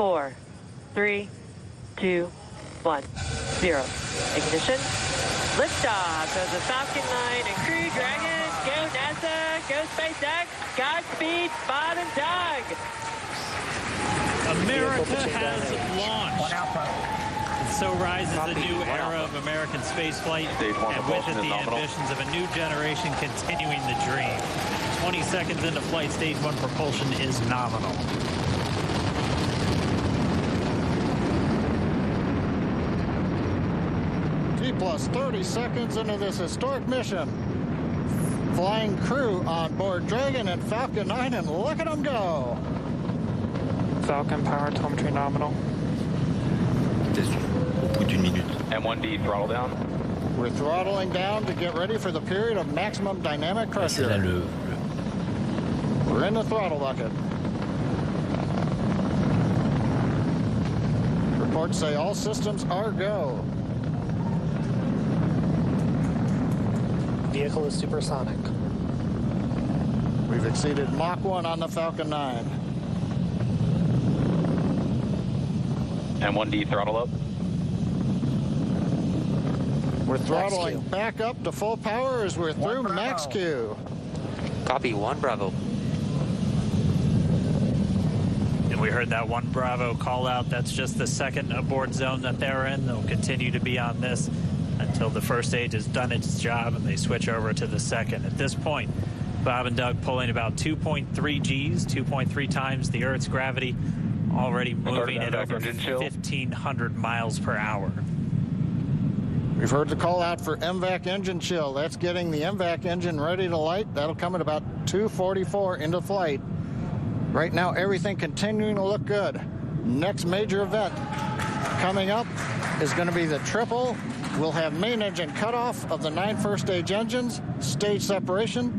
4, 3, 2, 1, 0. Ignition. Liftoff of the Falcon 9 and Crew Dragon. Go NASA, go SpaceX, Godspeed, Bob and Doug. America has launched. So rises a new era of American spaceflight, and with it the ambitions of a new generation continuing the dream. 20 seconds into flight, stage 1 propulsion is nominal. T plus 30 seconds into this historic mission. Flying crew on board Dragon and Falcon 9, and look at them go. Falcon power telemetry nominal. Au bout d'une minute. M1D throttle down. We're throttling down to get ready for the period of maximum dynamic pressure. C'est là We're in the throttle bucket. Reports say all systems are go. Vehicle is supersonic. We've exceeded Mach 1 on the Falcon 9. M1D throttle up. We're throttling back up to full power as we're through max Q. Copy, 1 Bravo. And we heard that 1 Bravo call out. That's just the second abort zone that they're in. They'll continue to be on this until the first stage has done its job and they switch over to the second. At this point, Bob and Doug pulling about 2.3 Gs, 2.3 times the Earth's gravity, already moving at over 1,500 miles per hour. We've heard the call out for MVAC engine chill. That's getting the MVAC engine ready to light. That'll come at about 2:44 into flight. Right now, everything continuing to look good. Next major event coming up is going to be the triple. We'll have main engine cutoff of the 9 first stage engines, stage separation,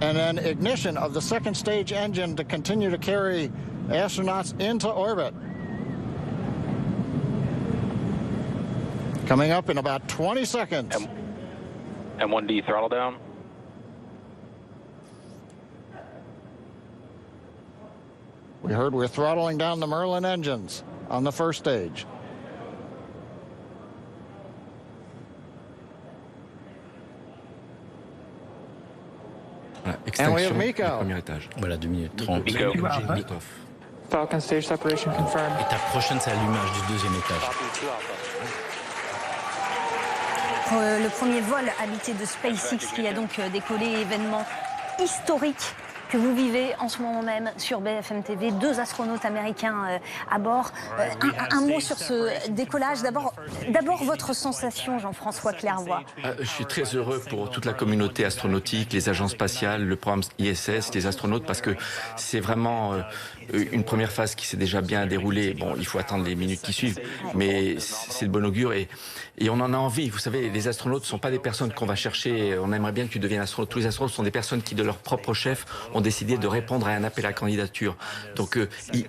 and then ignition of the second stage engine to continue to carry astronauts into orbit. Coming up in about 20 seconds. M1D throttle down. We heard we're throttling down the Merlin engines on the first stage. And we have Miko. Premier étage. Voilà, 2 minutes 30. Miko. Falcon stage separation confirmed. Étape prochaine, c'est allumage du 2e étage. Le premier vol habité de SpaceX qui a donc décollé, événement historique que vous vivez en ce moment même sur BFM TV. 2 astronautes américains à bord. Un mot sur ce décollage. D'abord, votre sensation, Jean-François Clairvoy. Je suis très heureux pour toute la communauté astronautique, les agences spatiales, le programme ISS, les astronautes, parce que c'est vraiment une première phase qui s'est déjà bien déroulée. Bon, il faut attendre les minutes qui suivent, mais c'est de bon augure et on en a envie. Vous savez, les astronautes ne sont pas des personnes qu'on va chercher. On aimerait bien que tu deviennes astronaute. Tous les astronautes sont des personnes qui, de leur propre chef, ont décidé de répondre à un appel à candidature. Donc,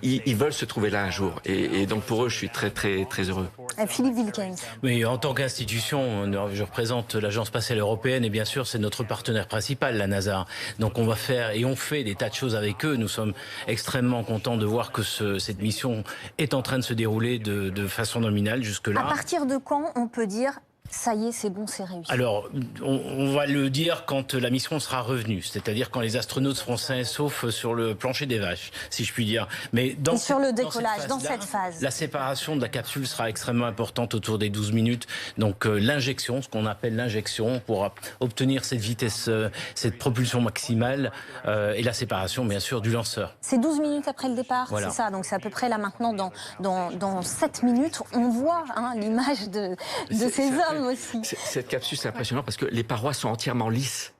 ils veulent se trouver là un jour. Et donc, pour eux, je suis très, très, très heureux. Philippe Wilkens. Oui, en tant qu'institution, je représente l'Agence spatiale européenne et bien sûr, c'est notre partenaire principal, la NASA. Donc, on va faire et on fait des tas de choses avec eux. Nous sommes extrêmement contents de voir que cette mission est en train de se dérouler de façon nominale jusque-là. À partir de quand on peut dire ça y est, c'est bon, c'est réussi? Alors, on va le dire quand la mission sera revenue, c'est-à-dire quand les astronautes seront sains et saufs sur le plancher des vaches, si je puis dire. Mais et sur le décollage, dans cette phase, la séparation de la capsule sera extrêmement importante autour des 12 minutes. Donc l'injection, ce qu'on appelle l'injection, pour obtenir cette vitesse, cette propulsion maximale et la séparation, bien sûr, du lanceur. C'est 12 minutes après le départ, voilà. C'est ça. Donc c'est à peu près là maintenant, dans 7 minutes, on voit l'image de ces hommes. Aussi. Cette capsule, c'est impressionnant parce que les parois sont entièrement lisses.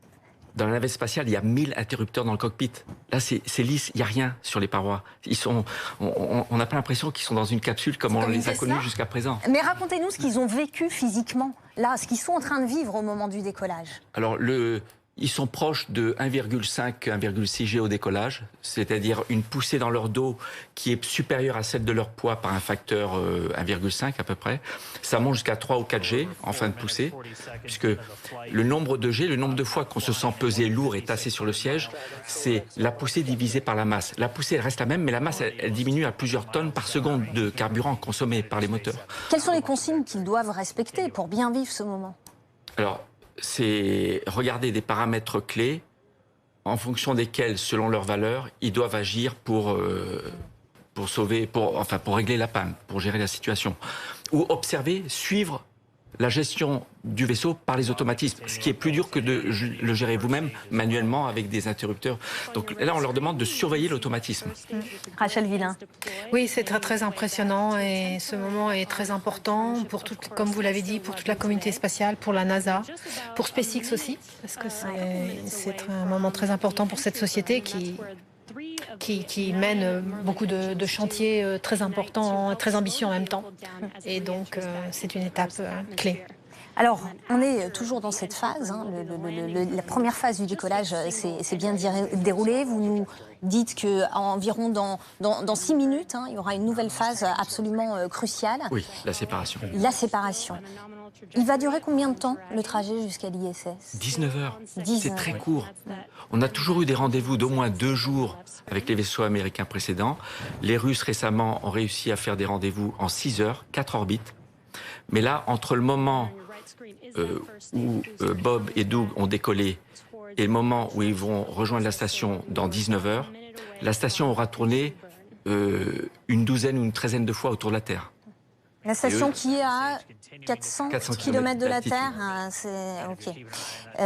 Dans la navette spatiale, il y a 1000 interrupteurs dans le cockpit. Là, c'est lisse, il n'y a rien sur les parois. On n'a pas l'impression qu'ils sont dans une capsule comme on les a connus jusqu'à présent. Mais racontez-nous ce qu'ils ont vécu physiquement, là, ce qu'ils sont en train de vivre au moment du décollage. Alors, Ils sont proches de 1,5, 1,6 G au décollage, c'est-à-dire une poussée dans leur dos qui est supérieure à celle de leur poids par un facteur 1,5 à peu près. Ça monte jusqu'à 3 ou 4 G en fin de poussée, puisque le nombre de G, le nombre de fois qu'on se sent pesé lourd et tassé sur le siège, c'est la poussée divisée par la masse. La poussée, elle reste la même, mais la masse, elle diminue à plusieurs tonnes par seconde de carburant consommé par les moteurs. Quelles sont les consignes qu'ils doivent respecter pour bien vivre ce moment? Alors, c'est regarder des paramètres clés en fonction desquels, selon leur valeur, ils doivent agir pour sauver, pour régler la panne, pour gérer la situation. Ou observer, suivre la gestion du vaisseau par les automatismes, ce qui est plus dur que de le gérer vous-même manuellement avec des interrupteurs. Donc là, on leur demande de surveiller l'automatisme. Rachel Villain. Oui, c'est très très impressionnant et ce moment est très important pour toute, comme vous l'avez dit, pour toute la communauté spatiale, pour la NASA, pour SpaceX aussi, parce que c'est un moment très important pour cette société qui mène beaucoup de chantiers très importants, très ambitieux en même temps. Et donc, c'est une étape clé. Alors, on est toujours dans cette phase. Hein. La première phase du décollage s'est bien déroulée. Vous nous dites qu'environ dans 6 minutes, hein, il y aura une nouvelle phase absolument cruciale. Oui, la séparation. La séparation. Il va durer combien de temps, le trajet jusqu'à l'ISS? 19 heures. C'est très court. On a toujours eu des rendez-vous d'au moins 2 jours avec les vaisseaux américains précédents. Les Russes, récemment, ont réussi à faire des rendez-vous en 6 heures, 4 orbites. Mais là, entre le moment où Bob et Doug ont décollé et le moment où ils vont rejoindre la station dans 19 heures, la station aura tourné une douzaine ou une treizaine de fois autour de la Terre. La station qui est à 400 km de la Terre, ok.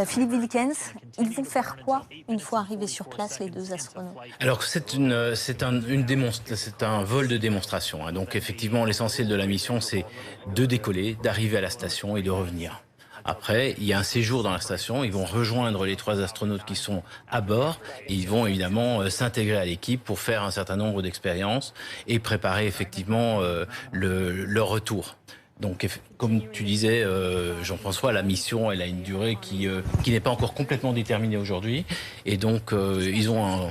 Philippe Wilkens, ils vont faire quoi une fois arrivés sur place, les 2 astronautes? Alors c'est un vol de démonstration. Hein. Donc effectivement, l'essentiel de la mission, c'est de décoller, d'arriver à la station et de revenir. Après, il y a un séjour dans la station, ils vont rejoindre les 3 astronautes qui sont à bord et ils vont évidemment s'intégrer à l'équipe pour faire un certain nombre d'expériences et préparer effectivement leur retour. Donc, comme tu disais, Jean-François, la mission, elle a une durée qui n'est pas encore complètement déterminée aujourd'hui et donc ils ont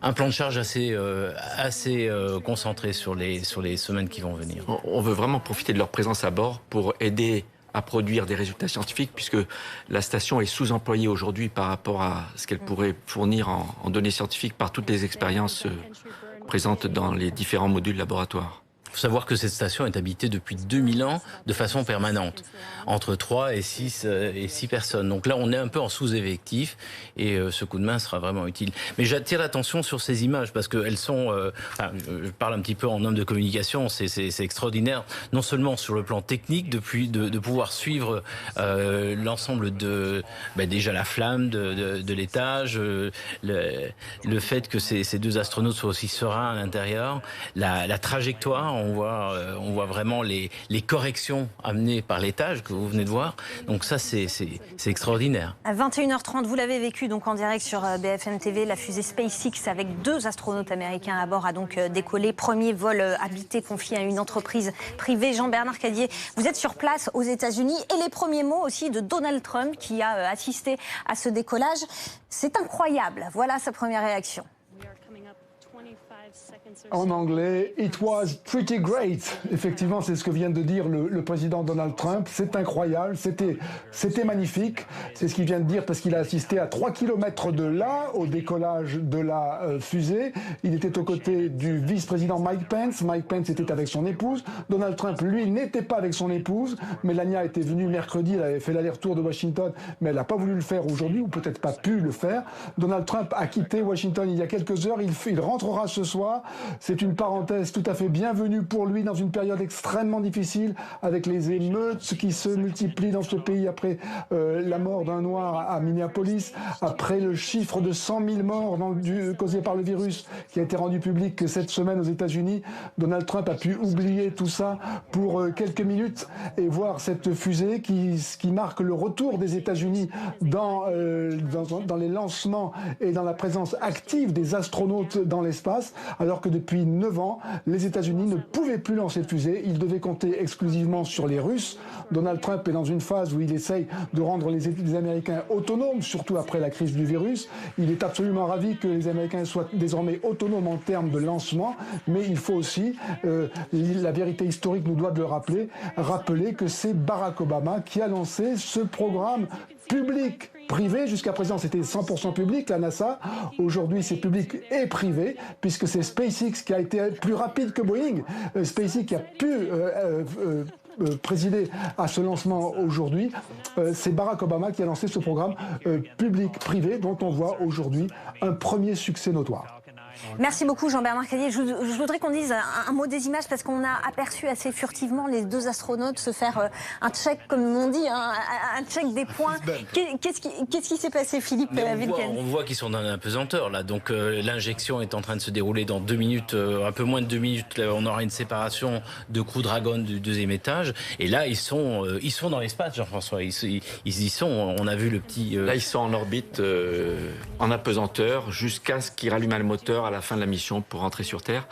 un plan de charge assez concentré sur les semaines qui vont venir. On veut vraiment profiter de leur présence à bord pour aider à produire des résultats scientifiques, puisque la station est sous-employée aujourd'hui par rapport à ce qu'elle pourrait fournir en données scientifiques par toutes les expériences présentes dans les différents modules laboratoires. Il faut savoir que cette station est habitée depuis 2000 ans de façon permanente, entre 3 et 6 personnes. Donc là, on est un peu en sous-effectif et ce coup de main sera vraiment utile. Mais j'attire l'attention sur ces images parce qu'elles sont... je parle un petit peu en homme de communication, c'est extraordinaire, non seulement sur le plan technique, de pouvoir suivre l'ensemble de... déjà la flamme de l'étage, le fait que ces 2 astronautes soient aussi sereins à l'intérieur, la trajectoire, on voit vraiment les corrections amenées par l'étage que vous venez de voir. Donc ça, c'est extraordinaire. À 21h30, vous l'avez vécu donc en direct sur BFM TV. La fusée SpaceX avec 2 astronautes américains à bord a donc décollé. Premier vol habité confié à une entreprise privée. Jean-Bernard Cadier, vous êtes sur place aux États-Unis et les premiers mots aussi de Donald Trump qui a assisté à ce décollage. C'est incroyable. Voilà sa première réaction. En anglais, it was pretty great. Effectivement, c'est ce que vient de dire le président Donald Trump. C'est incroyable, c'était magnifique. C'est ce qu'il vient de dire parce qu'il a assisté à 3 km de là au décollage de la fusée. Il était aux côtés du vice-président Mike Pence. Mike Pence était avec son épouse. Donald Trump, lui, n'était pas avec son épouse. Melania était venue mercredi, elle avait fait l'aller-retour de Washington, mais elle n'a pas voulu le faire aujourd'hui, ou peut-être pas pu le faire. Donald Trump a quitté Washington il y a quelques heures. Il rentrera ce soir. C'est une parenthèse tout à fait bienvenue pour lui dans une période extrêmement difficile avec les émeutes qui se multiplient dans ce pays après la mort d'un Noir à Minneapolis, après le chiffre de 100 000 morts causés par le virus qui a été rendu public cette semaine aux États-Unis. Donald Trump a pu oublier tout ça pour quelques minutes et voir cette fusée qui marque le retour des États-Unis dans les lancements et dans la présence active des astronautes dans l'espace. alors que depuis 9 ans, les États-Unis ne pouvaient plus lancer de fusées. Ils devaient compter exclusivement sur les Russes. Donald Trump est dans une phase où il essaye de rendre les Américains autonomes, surtout après la crise du virus. Il est absolument ravi que les Américains soient désormais autonomes en termes de lancement, mais il faut aussi, la vérité historique nous doit de le rappeler que c'est Barack Obama qui a lancé ce programme public-privé. Jusqu'à présent, c'était 100% public, la NASA. Aujourd'hui, c'est public et privé, puisque c'est SpaceX qui a été plus rapide que Boeing. SpaceX qui a pu présider à ce lancement aujourd'hui. C'est Barack Obama qui a lancé ce programme public-privé, dont on voit aujourd'hui un premier succès notoire. Merci beaucoup Jean-Bernard Cadier. Je voudrais qu'on dise un mot des images parce qu'on a aperçu assez furtivement les deux astronautes se faire un check, comme on dit, un check des points. Qu'est-ce qui s'est passé, Philippe Wilken? On voit qu'ils sont dans un apesanteur là, donc l'injection est en train de se dérouler dans 2 minutes, un peu moins de 2 minutes. Là, on aura une séparation de Crew Dragon du 2e étage, et là ils sont dans l'espace, Jean-François. Ils y sont. On a vu le petit. Là ils sont en orbite, en apesanteur, jusqu'à ce qu'ils rallument le moteur à la fin de la mission pour rentrer sur Terre.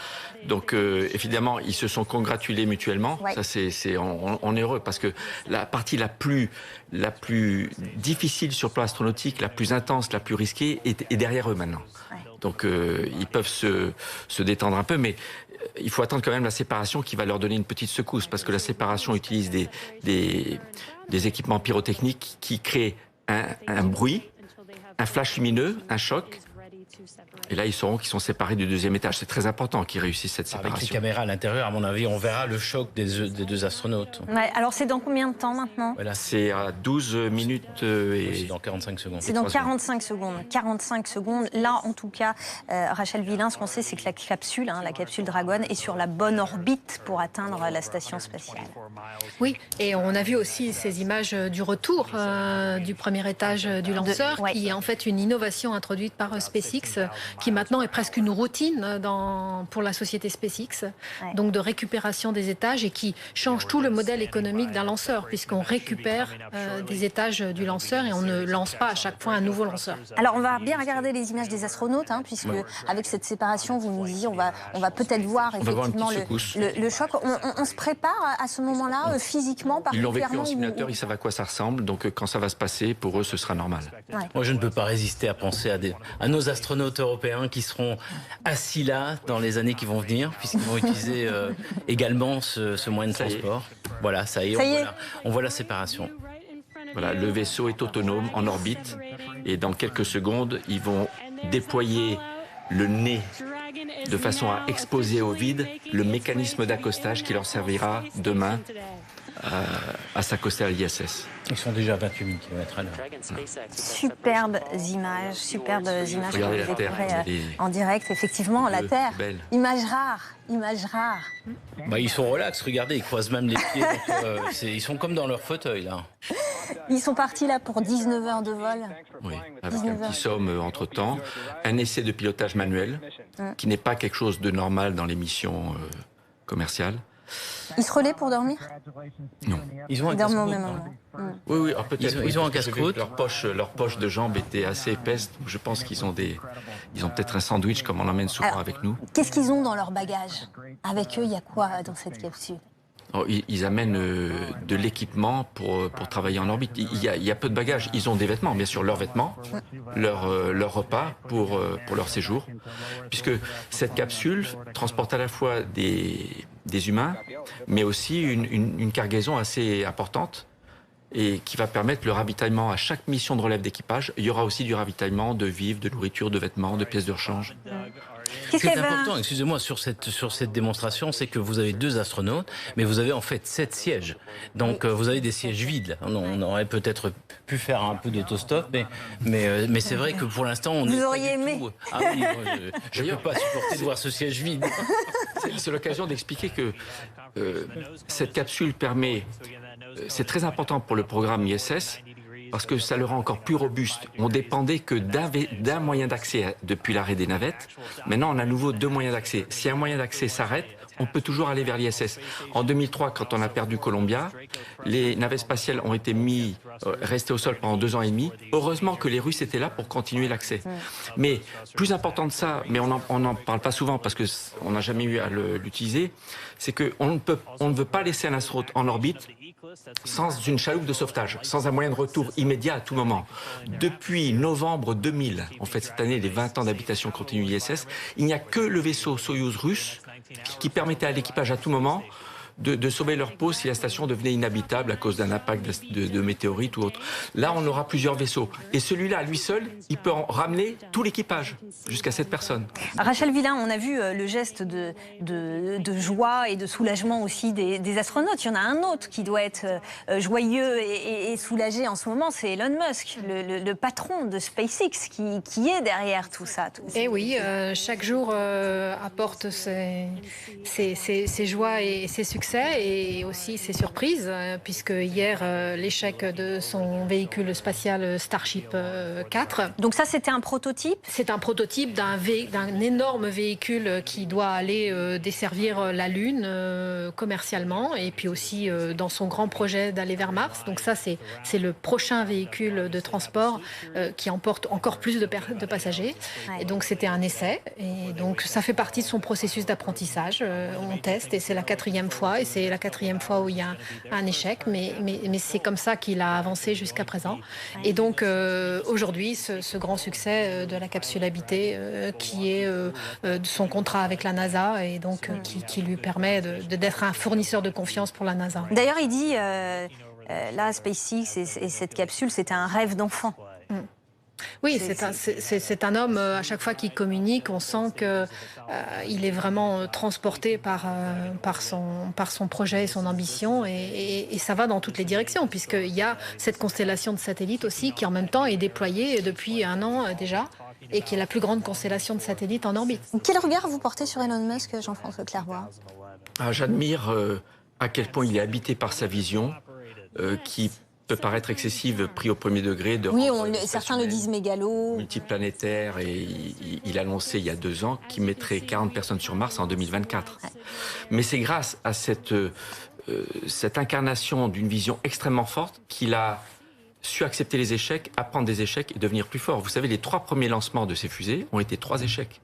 Donc évidemment, ils se sont congratulés mutuellement. Ouais. Ça, on est heureux parce que la partie la plus difficile sur le plan astronautique, la plus intense, la plus risquée, est derrière eux maintenant. Ouais. Donc ils peuvent se détendre un peu, mais il faut attendre quand même la séparation qui va leur donner une petite secousse, parce que la séparation utilise des équipements pyrotechniques qui créent un bruit, un flash lumineux, un choc. Et là, ils sauront qu'ils sont séparés du 2e étage. C'est très important qu'ils réussissent cette séparation. Avec les caméras à l'intérieur, à mon avis, on verra le choc des deux astronautes. Ouais, alors, c'est dans combien de temps maintenant? Voilà, c'est à 12 minutes et... C'est dans 45 secondes. C'est dans 45 secondes. 45 secondes. Là, en tout cas, Rachel Villain, ce qu'on sait, c'est que la capsule Dragon, est sur la bonne orbite pour atteindre la station spatiale. Oui, et on a vu aussi ces images du retour du premier étage du lanceur, qui est en fait une innovation introduite par SpaceX, qui maintenant est presque une routine pour la société SpaceX, donc de récupération des étages, et qui change tout le modèle économique d'un lanceur, puisqu'on récupère des étages du lanceur et on ne lance pas à chaque fois un nouveau lanceur. Alors on va bien regarder les images des astronautes, puisque avec cette séparation, vous nous disiez, on va peut-être voir effectivement le choc. On se prépare à ce moment-là physiquement, particulièrement. Ils l'ont vécu en simulateur, ils savent à quoi ça ressemble, donc quand ça va se passer, pour eux, ce sera normal. Ouais. Moi, je ne peux pas résister à penser à nos astronautes européens qui seront assis là dans les années qui vont venir, puisqu'ils vont utiliser également ce moyen de transport. Voilà, ça y est, on voit la séparation. Voilà, le vaisseau est autonome, en orbite, et dans quelques secondes, ils vont déployer le nez de façon à exposer au vide le mécanisme d'accostage qui leur servira demain à s'accoster à l'ISS. Ils sont déjà à 28 000 km à l'heure. Superbes images Regardez que vous découvrez en direct. Effectivement, la Terre, belle. Image rare. Bah, ils sont relax, regardez, ils croisent même les pieds. Donc, ils sont comme dans leur fauteuil, là. Ils sont partis là pour 19 heures de vol. Oui, avec un petit somme entre-temps. Un essai de pilotage manuel, qui n'est pas quelque chose de normal dans les missions commerciales. Ils se relaient pour dormir? Non. Ils ont un casse-croûte. Oui, alors peut-être. Ils ont un casse-croûte. Leur poche de jambes était assez épaisse. Je pense qu'ils ont peut-être un sandwich comme on l'emmène souvent avec nous. Qu'est-ce qu'ils ont dans leur bagage? Avec eux, il y a quoi dans cette capsule? Alors, ils amènent de l'équipement pour travailler en orbite. Il y a peu de bagages. Ils ont des vêtements, bien sûr, leurs vêtements, leur repas pour leur séjour. Puisque cette capsule transporte à la fois des humains, mais aussi une cargaison assez importante et qui va permettre le ravitaillement à chaque mission de relève d'équipage. Il y aura aussi du ravitaillement de vivres, de nourriture, de vêtements, de pièces de rechange. Ce qui est important, excusez-moi, sur cette démonstration, c'est que vous avez 2 astronautes, mais vous avez en fait 7 sièges. Donc vous avez des sièges vides. On aurait peut-être pu faire un peu d'autostop, mais c'est vrai que pour l'instant, on vous auriez aimé. Ah oui, je ne peux pas supporter de voir ce siège vide. C'est l'occasion d'expliquer que cette capsule permet, c'est très important pour le programme ISS, parce que ça le rend encore plus robuste. On dépendait que d'un moyen d'accès depuis l'arrêt des navettes. Maintenant, on a à nouveau 2 moyens d'accès. Si un moyen d'accès s'arrête, on peut toujours aller vers l'ISS. En 2003, quand on a perdu Columbia, les navettes spatiales ont été restées au sol pendant 2 ans et demi. Heureusement que les Russes étaient là pour continuer l'accès. Mais plus important de ça, mais on n'en parle pas souvent parce qu'on n'a jamais eu à l'utiliser, c'est qu'on ne veut pas laisser un astronaute en orbite sans une chaloupe de sauvetage, sans un moyen de retour immédiat à tout moment. Depuis novembre 2000, en fait cette année, les 20 ans d'habitation continue ISS, il n'y a que le vaisseau Soyouz russe qui permettait à l'équipage à tout moment de sauver leur peau si la station devenait inhabitable à cause d'un impact de météorite ou autre. Là, on aura plusieurs vaisseaux. Et celui-là, à lui seul, il peut en ramener tout l'équipage, jusqu'à 7 personnes. Rachel Villain, on a vu le geste de joie et de soulagement aussi des astronautes. Il y en a un autre qui doit être joyeux et soulagé en ce moment, c'est Elon Musk, le patron de SpaceX, qui est derrière tout ça. Et oui, chaque jour apporte ses joies et ses succès et aussi ses surprises, puisque hier, l'échec de son véhicule spatial Starship 4. Donc ça, c'était un prototype ? C'est un prototype d'un énorme véhicule qui doit aller desservir la Lune commercialement, et puis aussi dans son grand projet d'aller vers Mars. Donc ça, c'est le prochain véhicule de transport qui emporte encore plus de passagers. Ouais. Et donc c'était un essai, et donc ça fait partie de son processus d'apprentissage. On teste, et c'est la 4e fois. Et c'est la 4e fois où il y a un échec, mais c'est comme ça qu'il a avancé jusqu'à présent. Et donc aujourd'hui, ce grand succès de la capsule habitée, qui est son contrat avec la NASA, et donc qui lui permet d'être un fournisseur de confiance pour la NASA. D'ailleurs, il dit, là, SpaceX et cette capsule, c'était un rêve d'enfant. Oui, c'est un homme, à chaque fois qu'il communique, on sent qu'il est vraiment transporté par son projet et son ambition, et ça va dans toutes les directions, puisqu'il y a cette constellation de satellites aussi qui en même temps est déployée depuis 1 an déjà, et qui est la plus grande constellation de satellites en orbite. Quel regard vous portez sur Elon Musk, Jean-François Clairvoy ? J'admire à quel point il est habité par sa vision, qui peut paraître excessive, pris au premier degré. Oui, certains le disent mégalo. Multiplanétaire, et il a annoncé il y a 2 ans qu'il mettrait 40 personnes sur Mars en 2024. Ouais. Mais c'est grâce à cette incarnation d'une vision extrêmement forte qu'il a su accepter les échecs, apprendre des échecs et devenir plus fort. Vous savez, les 3 premiers lancements de ces fusées ont été 3 échecs.